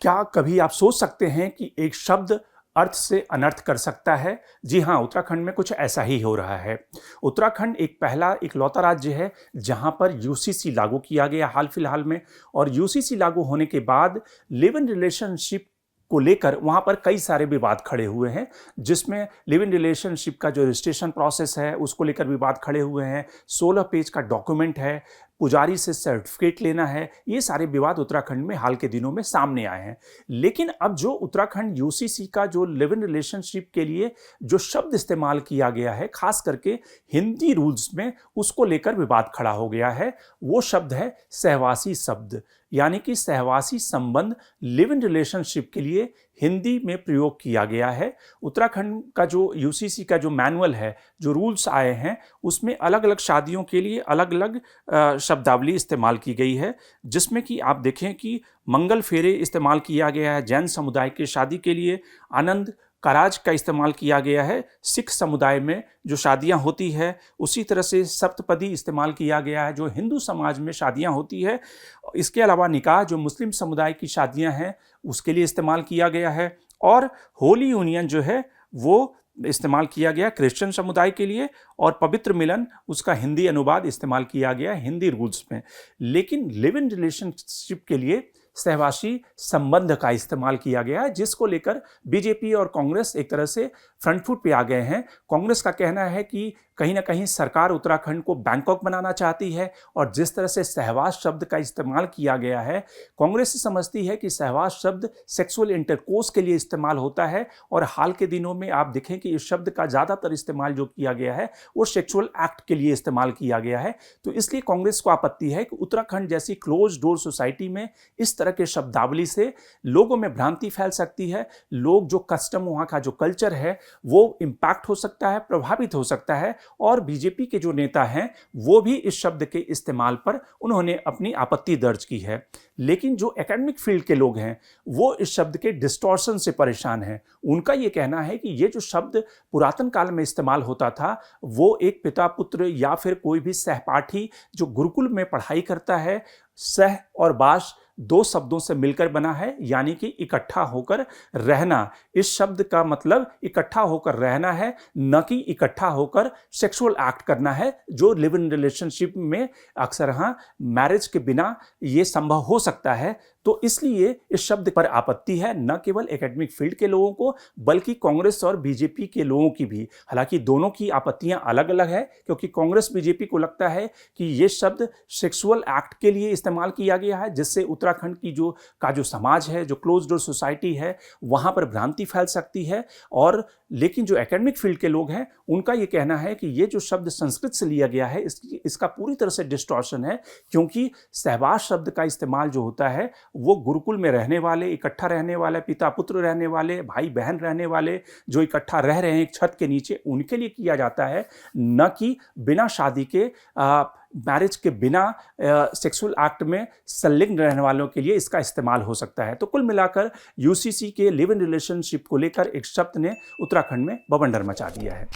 क्या कभी आप सोच सकते हैं कि एक शब्द अर्थ से अनर्थ कर सकता है? जी हाँ, उत्तराखंड में कुछ ऐसा ही हो रहा है। उत्तराखंड एक पहला इकलौता राज्य है जहाँ पर यूसीसी लागू किया गया हाल फिलहाल में, और यूसीसी लागू होने के बाद लिव इन रिलेशनशिप को लेकर वहाँ पर कई सारे विवाद खड़े हुए हैं, जिसमें लिव इन रिलेशनशिप का जो रजिस्ट्रेशन प्रोसेस है उसको लेकर विवाद खड़े हुए हैं। 16 पेज का डॉक्यूमेंट है, पुजारी से सर्टिफिकेट लेना है, ये सारे विवाद उत्तराखंड में हाल के दिनों में सामने आए हैं। लेकिन अब जो उत्तराखंड यूसीसी का जो लिव इन रिलेशनशिप के लिए जो शब्द इस्तेमाल किया गया है, खास करके हिंदी रूल्स में, उसको लेकर विवाद खड़ा हो गया है। वो शब्द है सहवासी शब्द, यानी कि सहवासी संबंध लिव इन रिलेशनशिप के लिए हिंदी में प्रयोग किया गया है। उत्तराखंड का जो यूसीसी का जो मैनुअल है, जो रूल्स आए हैं, उसमें अलग अलग शादियों के लिए अलग अलग शब्दावली इस्तेमाल की गई है, जिसमें कि आप देखें कि मंगल फेरे इस्तेमाल किया गया है जैन समुदाय की शादी के लिए, आनंद कारज का इस्तेमाल किया गया है सिख समुदाय में जो शादियां होती है, उसी तरह से सप्तपदी इस्तेमाल किया गया है जो हिंदू समाज में शादियां होती है। इसके अलावा निकाह जो मुस्लिम समुदाय की शादियां हैं उसके लिए इस्तेमाल किया गया है, और होली यूनियन जो है वो इस्तेमाल किया गया क्रिश्चियन समुदाय के लिए, और पवित्र मिलन उसका हिंदी अनुवाद इस्तेमाल किया गया हिंदी रूल्स में। लेकिन लिव इन रिलेशनशिप के लिए सहवासी संबंध का इस्तेमाल किया गया है, जिसको लेकर बीजेपी और कांग्रेस एक तरह से फ्रंट फुट पे आ गए हैं। कांग्रेस का कहना है कि कहीं ना कहीं सरकार उत्तराखंड को बैंकॉक बनाना चाहती है, और जिस तरह से सहवास शब्द का इस्तेमाल किया गया है, कांग्रेस समझती है कि सहवास शब्द सेक्सुअल इंटरकोर्स के लिए इस्तेमाल होता है, और हाल के दिनों में आप देखें कि इस शब्द का ज़्यादातर इस्तेमाल जो किया गया है वो सेक्सुअल एक्ट के लिए इस्तेमाल किया गया है। तो इसलिए कांग्रेस को आपत्ति है कि उत्तराखंड जैसी क्लोज डोर सोसाइटी में इस तरह के शब्दावली से लोगों में भ्रांति फैल सकती है। लोग जो कस्टम, वहाँ का जो कल्चर है वो इम्पैक्ट हो सकता है, प्रभावित हो सकता है, और बीजेपी के जो नेता हैं वो भी इस शब्द के इस्तेमाल पर उन्होंने अपनी आपत्ति दर्ज की है। लेकिन जो एकेडमिक फील्ड के लोग हैं वो इस शब्द के डिस्टॉर्शन से परेशान हैं। उनका ये कहना है कि ये जो शब्द पुरातन काल में इस्तेमाल होता था वो एक पिता पुत्र या फिर कोई भी सहपाठी जो गुरुकुल में पढ़ाई करता है, सह और बाश दो शब्दों से मिलकर बना है, यानी कि इकट्ठा होकर रहना। इस शब्द का मतलब इकट्ठा होकर रहना है, न कि इकट्ठा होकर सेक्सुअल एक्ट करना है, जो लिव इन रिलेशनशिप में अक्सर हाँ मैरिज के बिना ये संभव हो सकता है। तो इसलिए इस शब्द पर आपत्ति है, न केवल एकेडमिक फील्ड के लोगों को बल्कि कांग्रेस और बीजेपी के लोगों की भी। हालांकि दोनों की आपत्तियां अलग अलग है, क्योंकि कांग्रेस बीजेपी को लगता है कि ये शब्द सेक्सुअल एक्ट के लिए इस्तेमाल किया गया है, जिससे उत्तराखंड की जो समाज है, जो क्लोज डोर सोसाइटी है, वहां पर भ्रांति फैल सकती है। और लेकिन जो एकेडमिक फील्ड के लोग हैं उनका ये कहना है कि ये जो शब्द संस्कृत से लिया गया है इसका पूरी तरह से डिस्टॉर्शन है, क्योंकि सहवास शब्द का इस्तेमाल जो होता है वो गुरुकुल में रहने वाले, इकट्ठा रहने वाले, पिता पुत्र रहने वाले, भाई बहन रहने वाले जो इकट्ठा रह रहे हैं एक छत के नीचे, उनके लिए किया जाता है, न कि बिना शादी के मैरिज के बिना सेक्सुअल एक्ट में संलिग्न रहने वालों के लिए इसका इस्तेमाल हो सकता है। तो कुल मिलाकर यूसीसी के लिव इन रिलेशनशिप को लेकर एक शब्द ने उत्तराखंड में बवंडर मचा दिया है।